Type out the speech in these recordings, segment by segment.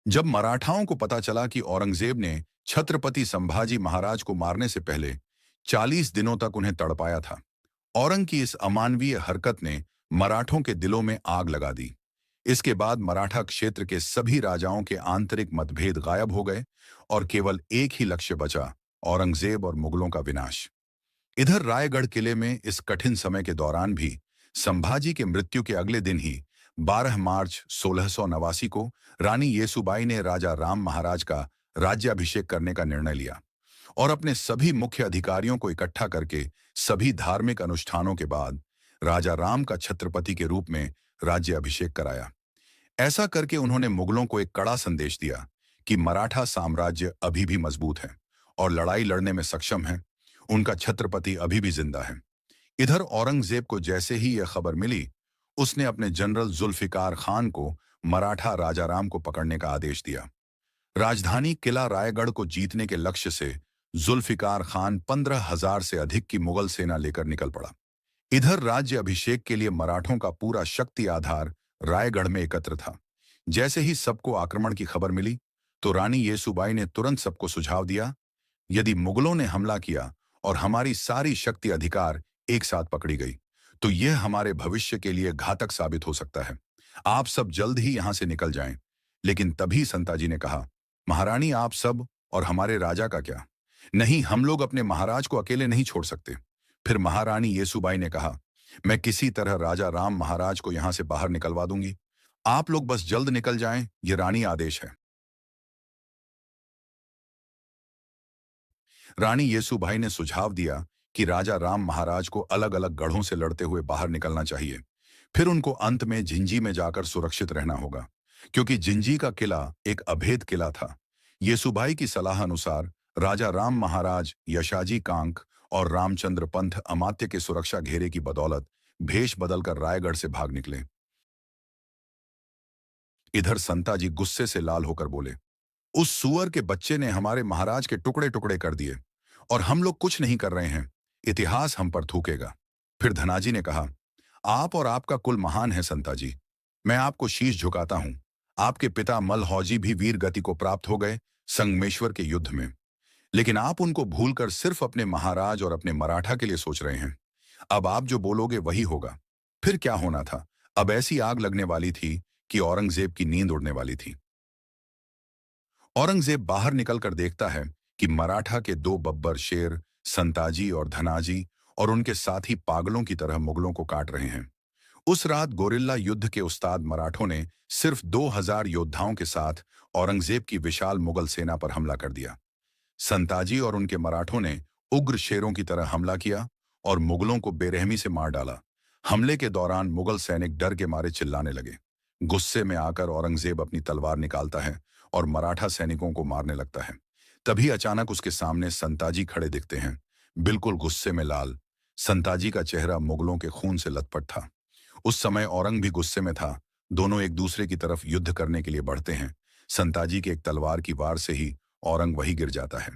जब मराठाओं को पता चला कि औरंगजेब ने छत्रपति संभाजी महाराज को मारने से पहले 40 दिनों तक उन्हें तड़पाया था, औरंग की इस अमानवीय हरकत ने मराठों के दिलों में आग लगा दी। इसके बाद मराठा क्षेत्र के सभी राजाओं के आंतरिक मतभेद गायब हो गए और केवल एक ही लक्ष्य बचा, औरंगजेब और मुगलों का विनाश। इधर रायगढ़ किले में इस कठिन समय के दौरान भी संभाजी के मृत्यु के अगले दिन ही 12 मार्च 1689 को रानी येसुबाई ने राजा राम महाराज का राज्याभिषेक करने का निर्णय लिया और अपने सभी मुख्य अधिकारियों को इकट्ठा करके सभी धार्मिक अनुष्ठानों के बाद राजा राम का छत्रपति के रूप में राज्याभिषेक कराया। ऐसा करके उन्होंने मुगलों को एक कड़ा संदेश दिया कि मराठा साम्राज्य अभी भी मजबूत है और लड़ाई लड़ने में सक्षम है, उनका छत्रपति अभी भी जिंदा है। इधर औरंगजेब को जैसे ही यह खबर मिली, उसने अपने जनरल जुल्फिकार खान को मराठा राजाराम को पकड़ने का आदेश दिया। राजधानी किला रायगढ़ को जीतने के लक्ष्य से जुल्फिकार खान 15,000 से अधिक की मुगल सेना लेकर निकल पड़ा। इधर राज्य अभिषेक के लिए मराठों का पूरा शक्ति आधार रायगढ़ में एकत्र था। जैसे ही सबको आक्रमण की खबर मिली, तो रानी येसुबाई ने तुरंत सबको सुझाव दिया, यदि मुगलों ने हमला किया और हमारी सारी शक्ति अधिकार एक साथ पकड़ी गई, तो यह हमारे भविष्य के लिए घातक साबित हो सकता है। आप सब जल्द ही यहां से निकल जाएं। लेकिन तभी संताजी ने कहा, महारानी, आप सब और हमारे राजा का क्या? नहीं, हम लोग अपने महाराज को अकेले नहीं छोड़ सकते। फिर महारानी येसुबाई ने कहा, मैं किसी तरह राजा राम महाराज को यहां से बाहर निकलवा दूंगी। आप लोग बस जल्द निकल जाएं, ये रानी आदेश है। रानी येसुबाई ने सुझाव दिया कि राजा राम महाराज को अलग अलग गढ़ों से लड़ते हुए बाहर निकलना चाहिए। फिर उनको अंत में जिंजी में जाकर सुरक्षित रहना होगा, क्योंकि जिंजी का किला एक अभेद किला था। येसुबाई की सलाह अनुसार राजा राम महाराज यशाजी कांक और रामचंद्र पंथ अमात्य के सुरक्षा घेरे की बदौलत भेष बदलकर रायगढ़ से भाग निकले। इधर संताजी गुस्से से लाल होकर बोले, उस सुअर के बच्चे ने हमारे महाराज के टुकड़े टुकड़े कर दिए और हम लोग कुछ नहीं कर रहे हैं। इतिहास हम पर थूकेगा। फिर धनाजी ने कहा, आप और आपका कुल महान है संताजी। मैं आपको शीश झुकाता हूं। आपके पिता मलहौजी भी वीर गति को प्राप्त हो गए संगमेश्वर के युद्ध में, लेकिन आप उनको भूलकर सिर्फ अपने महाराज और अपने मराठा के लिए सोच रहे हैं। अब आप जो बोलोगे वही होगा। फिर क्या होना था? अब ऐसी आग लगने वाली थी कि औरंगजेब की नींद उड़ने वाली थी। औरंगजेब बाहर निकलकर देखता है कि मराठा के दो बब्बर शेर संताजी और धनाजी और उनके साथी पागलों की तरह मुगलों को काट रहे हैं। उस रात गोरिल्ला युद्ध के उस्ताद मराठों ने सिर्फ 2,000 योद्धाओं के साथ औरंगजेब की विशाल मुगल सेना पर हमला कर दिया। संताजी और उनके मराठों ने उग्र शेरों की तरह हमला किया और मुगलों को बेरहमी से मार डाला। हमले के दौरान मुगल सैनिक डर के मारे चिल्लाने लगे। गुस्से में आकर औरंगजेब अपनी तलवार निकालता है और मराठा सैनिकों को मारने लगता है। तभी अचानक उसके सामने संताजी खड़े दिखते हैं, बिल्कुल गुस्से में लाल। संताजी का चेहरा मुगलों के खून से लथपथ था। उस समय औरंग भी गुस्से में था। दोनों एक दूसरे की तरफ युद्ध करने के लिए बढ़ते हैं। संताजी के एक तलवार की वार से ही औरंग वही गिर जाता है।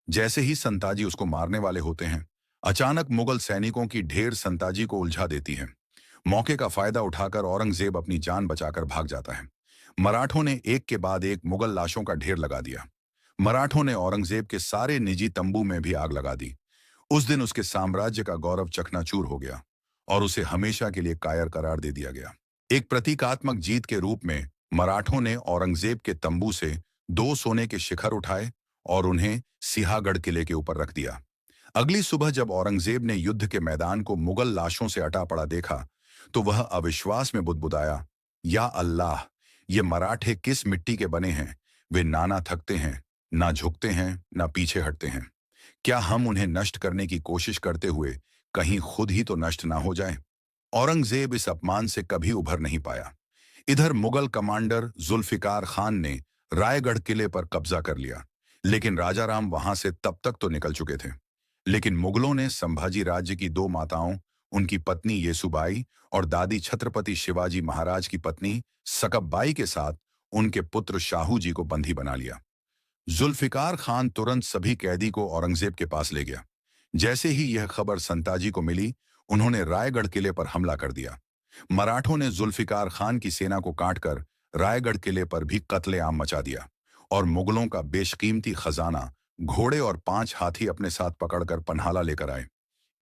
जैसे ही संताजी उसको मारने वाले होते हैं, अचानक मुगल सैनिकों की ढेर संताजी को उलझा देती है। मौके का फायदा उठाकर औरंगजेब अपनी जान बचाकर भाग जाता है। मराठों ने एक के बाद एक मुगल लाशों का ढेर लगा दिया। मराठों ने औरंगजेब के सारे निजी तंबू में भी आग लगा दी। उस दिन उसके साम्राज्य का गौरव चकनाचूर हो गया और उसे हमेशा के लिए कायर करार दे दिया गया। एक प्रतीकात्मक जीत के रूप में मराठों ने औरंगजेब के तंबू से 2 सोने के शिखर उठाए और उन्हें सिंहागढ़ किले के ऊपर रख दिया। अगली सुबह जब औरंगजेब ने युद्ध के मैदान को मुगल लाशों से अटा पड़ा देखा, तो वह अविश्वास में बुदबुदाया, या अल्लाह, ये मराठे किस मिट्टी के बने हैं? वे ना थकते हैं, ना झुकते हैं, ना पीछे हटते हैं। क्या हम उन्हें नष्ट करने की कोशिश करते हुए कहीं खुद ही तो नष्ट ना हो जाएं? औरंगजेब इस अपमान से कभी उभर नहीं पाया। इधर मुगल कमांडर जुल्फिकार खान ने रायगढ़ किले पर कब्जा कर लिया, लेकिन राजाराम वहां से तब तक तो निकल चुके थे। लेकिन मुगलों ने संभाजी राज्य की 2 माताओं, उनकी पत्नी येसुबाई और दादी छत्रपति शिवाजी महाराज की पत्नी सकबबाई के साथ उनके पुत्र शाहू जी को बंदी बना लिया। जुल्फिकार खान तुरंत सभी कैदी को औरंगजेब के पास ले गया। जैसे ही यह खबर संताजी को मिली, उन्होंने रायगढ़ किले पर हमला कर दिया। मराठों ने जुल्फिकार खान की सेना को काटकर रायगढ़ किले पर भी कत्लेआम मचा दिया और मुगलों का बेशकीमती खजाना, घोड़े और 5 हाथी अपने साथ पकड़कर पन्हाला लेकर आए।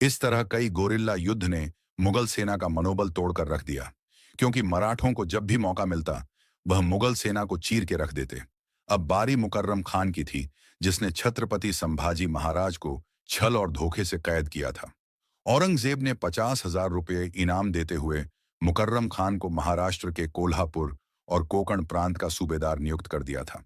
इस तरह कई गोरिल्ला युद्ध ने मुगल सेना का मनोबल तोड़कर रख दिया, क्योंकि मराठों को जब भी मौका मिलता वह मुगल सेना को चीर के रख देते। अब बारी मुकर्रम खान की थी, जिसने छत्रपति संभाजी महाराज को छल और धोखे से कैद किया था। औरंगजेब ने 50,000 रुपये इनाम देते हुए मुकर्रम खान को महाराष्ट्र के कोल्हापुर और कोकण प्रांत का सूबेदार नियुक्त कर दिया था।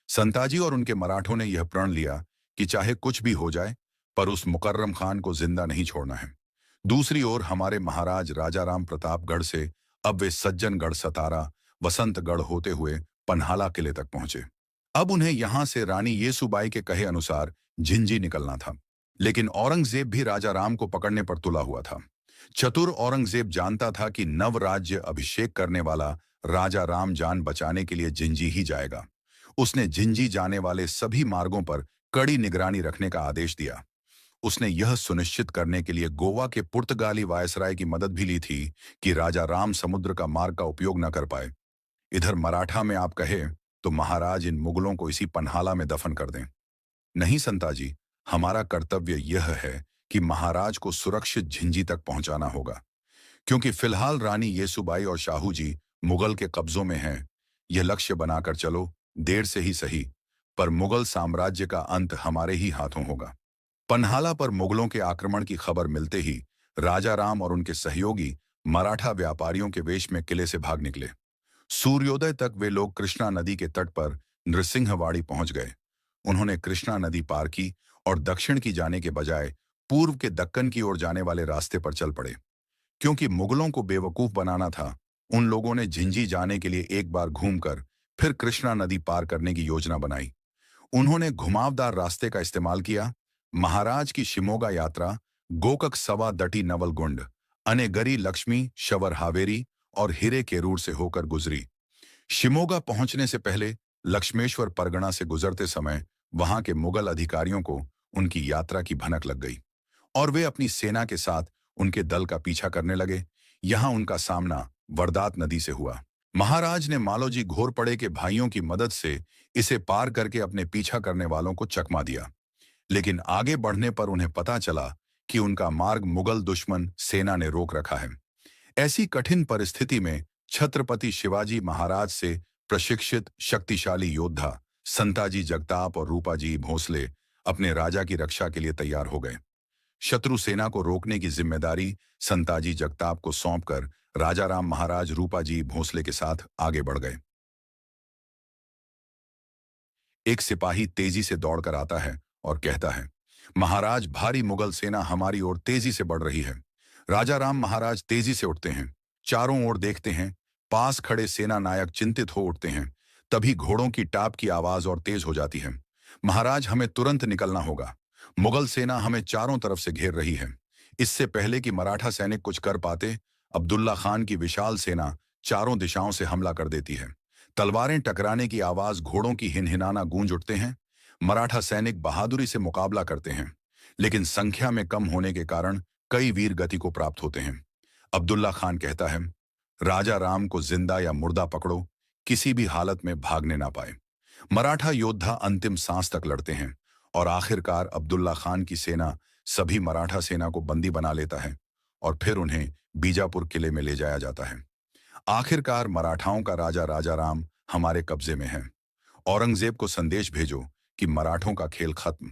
संताजी और उनके मराठों ने यह प्रण लिया कि चाहे कुछ भी हो जाए, पर उस मुकर्रम खान को जिंदा नहीं छोड़ना है। दूसरी ओर हमारे महाराज राजाराम प्रतापगढ़ से अब वे सज्जनगढ़, सतारा, वसंतगढ़ होते हुए पन्हाला किले तक पहुंचे। अब उन्हें यहां से रानी येसुबाई के कहे अनुसार झिंझी निकलना था। लेकिन औरंगजेब भी राजाराम को पकड़ने पर तुला हुआ था। चतुर औरंगजेब जानता था कि नव राज्य अभिषेक करने वाला राजा राम जान बचाने के लिए झिंझी ही जाएगा। उसने झिंझी जाने वाले सभी मार्गों पर कड़ी निगरानी रखने का आदेश दिया। उसने यह सुनिश्चित करने के लिए गोवा के पुर्तगाली वायसराय की मदद भी ली थी कि राजा राम समुद्र का मार्ग का उपयोग न कर पाए। इधर मराठा में आप कहे तो महाराज इन मुगलों को इसी पन्हाला में दफन कर दें। नहीं संताजी, हमारा कर्तव्य यह है कि महाराज को सुरक्षित झिंझी तक पहुंचाना होगा, क्योंकि फिलहाल रानी येसुबाई और शाहू जी मुगल के कब्जों में हैं। यह लक्ष्य बनाकर चलो, देर से ही सही, पर मुगल साम्राज्य का अंत हमारे ही हाथों होगा। पन्हाला पर मुगलों के आक्रमण की खबर मिलते ही राजा राम और उनके सहयोगी मराठा व्यापारियों के वेश में किले से भाग निकले। सूर्योदय तक वे लोग कृष्णा नदी के तट पर नृसिंहवाड़ी पहुंच गए। उन्होंने कृष्णा नदी पार की और दक्षिण की जाने के बजाय पूर्व के दक्कन की ओर जाने वाले रास्ते पर चल पड़े। क्योंकि मुगलों को बेवकूफ बनाना था, उन लोगों ने झिंझी जाने के लिए एक बार घूमकर फिर कृष्णा नदी पार करने की योजना बनाई। उन्होंने घुमावदार रास्ते का इस्तेमाल किया। महाराज की शिमोगा यात्रा गोकक सवा दटी नवलगुंड, अनेगरी लक्ष्मी शवर हावेरी और हिरे केरूर से होकर गुजरी। शिमोगा पहुंचने से पहले लक्ष्मेश्वर परगना से गुजरते समय वहां के मुगल अधिकारियों को उनकी यात्रा की भनक लग गई और वे अपनी सेना के साथ उनके दल का पीछा करने लगे। यहां उनका सामना वरदात नदी से हुआ। महाराज ने मालोजी घोरपड़े के भाइयों की मदद से इसे पार करके अपने पीछा करने वालों को चकमा दिया, लेकिन आगे बढ़ने पर उन्हें पता चला कि उनका मार्ग मुगल दुश्मन सेना ने रोक रखा है। ऐसी कठिन परिस्थिति में छत्रपति शिवाजी महाराज से प्रशिक्षित शक्तिशाली योद्धा संताजी जगताप और रूपाजी भोसले अपने राजा की रक्षा के लिए तैयार हो गए। शत्रु सेना को रोकने की जिम्मेदारी संताजी जगताप को सौंपकर राजाराम महाराज रूपाजी भोसले के साथ आगे बढ़ गए। एक सिपाही तेजी से दौड़कर आता है और कहता है, महाराज, भारी मुगल सेना हमारी ओर तेजी से बढ़ रही है। राजाराम महाराज तेजी से उठते हैं, चारों ओर देखते हैं। पास खड़े सेना नायक चिंतित हो उठते हैं। तभी घोड़ों की टाप की आवाज और तेज हो जाती है। महाराज, हमें तुरंत निकलना होगा। मुगल सेना हमें चारों तरफ से घेर रही है। इससे पहले कि मराठा सैनिक कुछ कर पाते, अब्दुल्ला खान की विशाल सेना चारों दिशाओं से हमला कर देती है। तलवारें टकराने की आवाज, घोड़ों की हिनहिनाना गूंज उठते हैं। मराठा सैनिक बहादुरी से मुकाबला करते हैं, लेकिन संख्या में कम होने के कारण कई वीर गति को प्राप्त होते हैं। अब्दुल्ला खान कहता है, राजा राम को जिंदा या मुर्दा पकड़ो, किसी भी हालत में भागने ना पाए। मराठा योद्धा अंतिम सांस तक लड़ते हैं और आखिरकार अब्दुल्ला खान की सेना सभी मराठा सेना को बंदी बना लेता है और फिर उन्हें बीजापुर किले में ले जाया जाता है। आखिरकार मराठाओं का राजा राजाराम हमारे कब्जे में है। औरंगजेब को संदेश भेजो कि मराठों का खेल खत्म।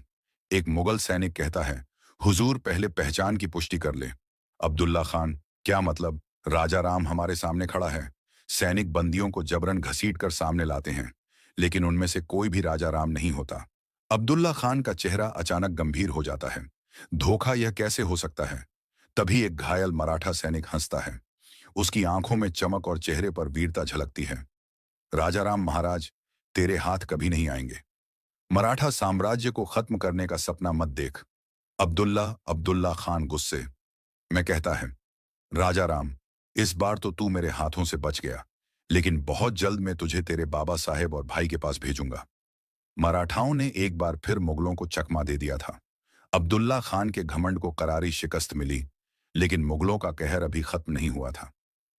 एक मुगल सैनिक कहता है, हुजूर पहले पहचान की पुष्टि कर ले। अब्दुल्ला खान, क्या मतलब? राजाराम हमारे सामने खड़ा है। सैनिक बंदियों को जबरन घसीटकर सामने लाते हैं, लेकिन उनमें से कोई भी राजाराम नहीं होता। अब्दुल्ला खान का चेहरा अचानक गंभीर हो जाता है। धोखा, यह कैसे हो सकता है? तभी एक घायल मराठा सैनिक हंसता है। उसकी आंखों में चमक और चेहरे पर वीरता झलकती है। राजाराम महाराज, तेरे हाथ कभी नहीं आएंगे। मराठा साम्राज्य को खत्म करने का सपना मत देख। अब्दुल्ला खान गुस्से में कहता है, राजाराम, इस बार तो तू मेरे हाथों से बच गया, लेकिन बहुत जल्द मैं तुझे तेरे बाबा साहेब और भाई के पास भेजूंगा। मराठाओं ने एक बार फिर मुगलों को चकमा दे दिया था। अब्दुल्ला खान के घमंड को करारी शिकस्त मिली, लेकिन मुगलों का कहर अभी खत्म नहीं हुआ था।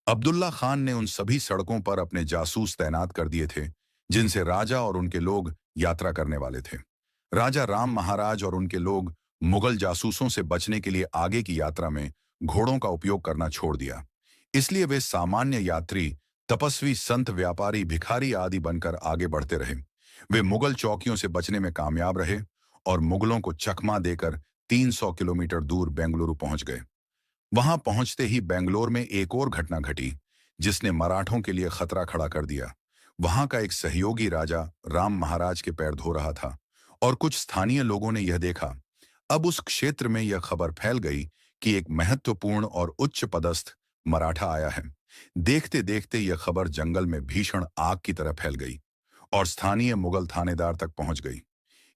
अब्दुल्ला खान ने उन सभी सड़कों पर अपने जासूस तैनात कर दिए थे जिनसे राजा और उनके लोग यात्रा करने वाले थे। राजा राम महाराज और उनके लोग मुगल जासूसों से बचने के लिए आगे की यात्रा में घोड़ों का उपयोग करना छोड़ दिया। इसलिए वे सामान्य यात्री, तपस्वी, संत, व्यापारी, भिखारी आदि बनकर आगे बढ़ते रहे। वे मुगल चौकियों से बचने में कामयाब रहे और मुगलों को चकमा देकर 300 किलोमीटर दूर बेंगलुरु पहुंच गए। वहां पहुंचते ही बेंगलोर में एक और घटना घटी जिसने मराठों के लिए खतरा खड़ा कर दिया। वहां का एक सहयोगी राजा राम महाराज के पैर धो रहा था और कुछ स्थानीय लोगों ने यह देखा। अब उस क्षेत्र में यह खबर फैल गई कि एक महत्वपूर्ण और उच्च पदस्थ मराठा आया है। देखते देखते यह खबर जंगल में भीषण आग की तरह फैल गई और स्थानीय मुगल थानेदार तक पहुंच गई।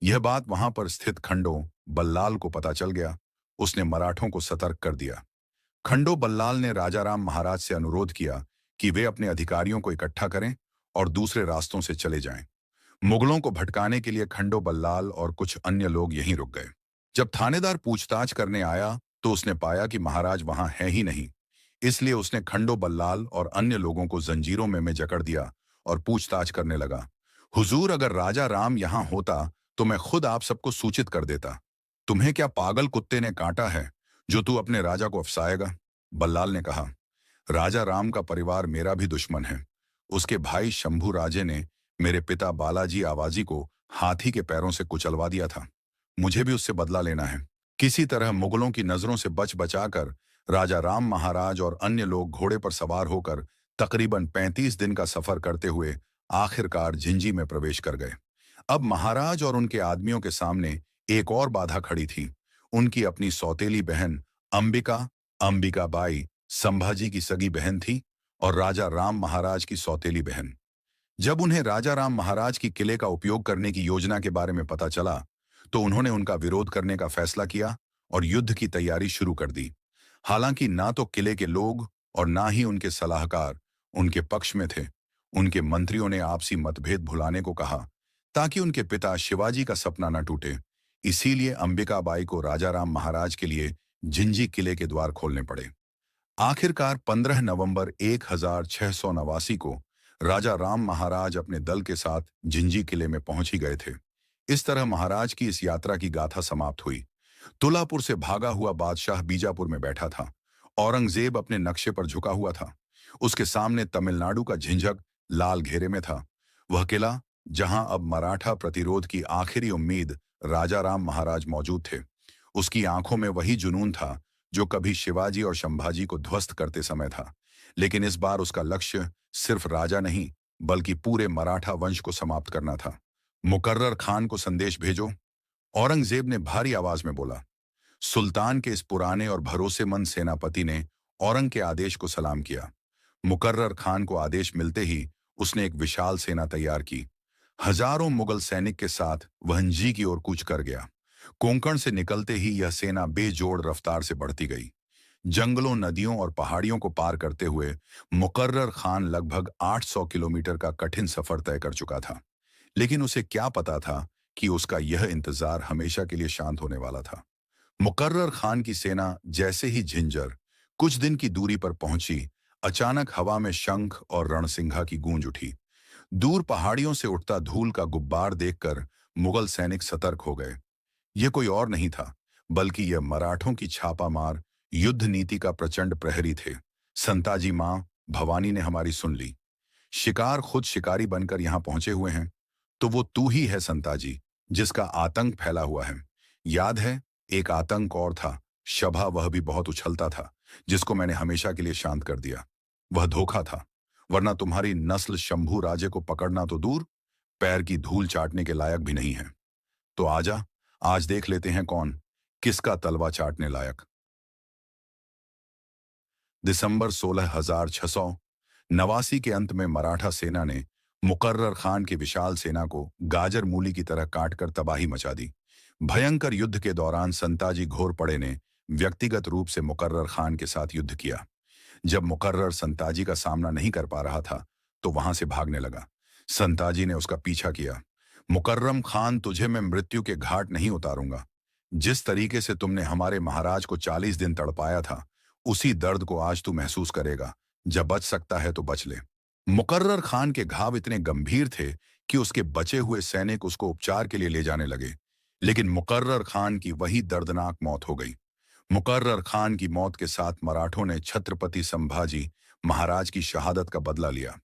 यह बात वहां पर स्थित खंडो बल्लाल को पता चल गया। उसने मराठों को सतर्क कर दिया। खंडो बल्लाल ने राजाराम महाराज से अनुरोध किया कि वे अपने अधिकारियों को इकट्ठा करें और दूसरे रास्तों से चले जाएं। मुगलों को भटकाने के लिए खंडो बल्लाल और कुछ अन्य लोग यहीं रुक गए। जब थानेदार पूछताछ करने आया तो उसने पाया कि महाराज वहां है ही नहीं। इसलिए उसने खंडो बल्लाल और अन्य लोगों को जंजीरों में जकड़ दिया और पूछताछ करने लगा। हुजूर, अगर राजा राम यहां होता तो मैं खुद आप सबको सूचित कर देता। तुम्हें क्या पागल कुत्ते ने काटा है जो तू अपने राजा को अफसाएगा? बल्लाल ने कहा, राजा राम का परिवार मेरा भी दुश्मन है। उसके भाई शंभू राजे ने मेरे पिता बालाजी आवाजी को हाथी के पैरों से कुचलवा दिया था। मुझे भी उससे बदला लेना है। किसी तरह मुगलों की नजरों से बच बचाकर राजा राम महाराज और अन्य लोग घोड़े पर सवार होकर तकरीबन 35 दिन का सफर करते हुए आखिरकार झिंझी में प्रवेश कर गए। अब महाराज और उनके आदमियों के सामने एक और बाधा खड़ी थी। उनकी अपनी सौतेली बहन अंबिका, अंबिकाबाई संभाजी की सगी बहन थी और राजा राम महाराज की सौतेली बहन। जब उन्हें राजा राम महाराज की किले का उपयोग करने की योजना के बारे में पता चला तो उन्होंने उनका विरोध करने का फैसला किया और युद्ध की तैयारी शुरू कर दी। हालांकि ना तो किले के लोग और ना ही उनके सलाहकार उनके पक्ष में थे। उनके मंत्रियों ने आपसी मतभेद भुलाने को कहा ताकि उनके पिता शिवाजी का सपना न टूटे। इसीलिए अंबिकाबाई को राजाराम महाराज के लिए झिंझी किले के द्वार खोलने पड़े। आखिरकार 15 नवंबर 1689 को राजा राम महाराज अपने दल के साथ झिंझी किले में पहुंच ही गए थे। इस तरह महाराज की इस यात्रा की गाथा समाप्त हुई। तुलापुर से भागा हुआ बादशाह बीजापुर में बैठा था। औरंगजेब अपने नक्शे पर झुका हुआ था। उसके सामने तमिलनाडु का झिंझक लाल घेरे में था। वह किला जहां अब मराठा प्रतिरोध की आखिरी उम्मीद राजाराम महाराज मौजूद थे। उसकी आंखों में वही जुनून था जो कभी शिवाजी और संभाजी को ध्वस्त करते समय था। लेकिन इस बार उसका लक्ष्य सिर्फ राजा नहीं बल्कि पूरे मराठा वंश को समाप्त करना था। मुकर्रर खान को संदेश भेजो, औरंगजेब ने भारी आवाज में बोला। सुल्तान के इस पुराने और भरोसेमंद सेनापति ने औरंग के आदेश को सलाम किया। मुकर्रर खान को आदेश मिलते ही उसने एक विशाल सेना तैयार की। हजारों मुगल सैनिक के साथ वह झिंझी की ओर कूच कर गया। कोंकण से निकलते ही यह सेना बेजोड़ रफ्तार से बढ़ती गई। जंगलों, नदियों और पहाड़ियों को पार करते हुए मुकर्रर खान लगभग 800 किलोमीटर का कठिन सफर तय कर चुका था। लेकिन उसे क्या पता था कि उसका यह इंतजार हमेशा के लिए शांत होने वाला था। मुकर्रर खान की सेना जैसे ही झिंझर कुछ दिन की दूरी पर पहुंची, अचानक हवा में शंख और रणसिंघा की गूंज उठी। दूर पहाड़ियों से उठता धूल का गुब्बार देखकर मुगल सैनिक सतर्क हो गए। यह कोई और नहीं था बल्कि यह मराठों की छापामार युद्ध नीति का प्रचंड प्रहरी थे। संताजी मां भवानी ने हमारी सुन ली। शिकार खुद शिकारी बनकर यहां पहुंचे हुए हैं। तो वो तू ही है संताजी, जिसका आतंक फैला हुआ है। याद है, एक आतंक और था, शभा, वह भी बहुत उछलता था, जिसको मैंने हमेशा के लिए शांत कर दिया। वह धोखा था, वरना तुम्हारी नस्ल शंभू राजे को पकड़ना तो दूर, पैर की धूल चाटने के लायक भी नहीं है। तो आजा, आज देख लेते हैं कौन किसका तलवा चाटने लायक। दिसंबर 16,689 के अंत में मराठा सेना ने मुकर्रर खान की विशाल सेना को गाजर मूली की तरह काटकर तबाही मचा दी। भयंकर युद्ध के दौरान संताजी घोरपड़े ने व्यक्तिगत रूप से मुकर्रर खान के साथ युद्ध किया। जब मुकर्रर संताजी का सामना नहीं कर पा रहा था तो वहां से भागने लगा। संताजी ने उसका पीछा किया। मुकर्रम खान, तुझे मैं मृत्यु के घाट नहीं उतारूंगा। जिस तरीके से तुमने हमारे महाराज को 40 दिन तड़पाया था, उसी दर्द को आज तू महसूस करेगा जब बच सकता है तो बच ले। मुकर्रर खान के घाव इतने गंभीर थे कि उसके बचे हुए सैनिक उसको उपचार के लिए ले जाने लगे, लेकिन मुकर्रर खान की वही दर्दनाक मौत हो गई। मुकर्रर खान की मौत के साथ मराठों ने छत्रपति संभाजी महाराज की शहादत का बदला लिया।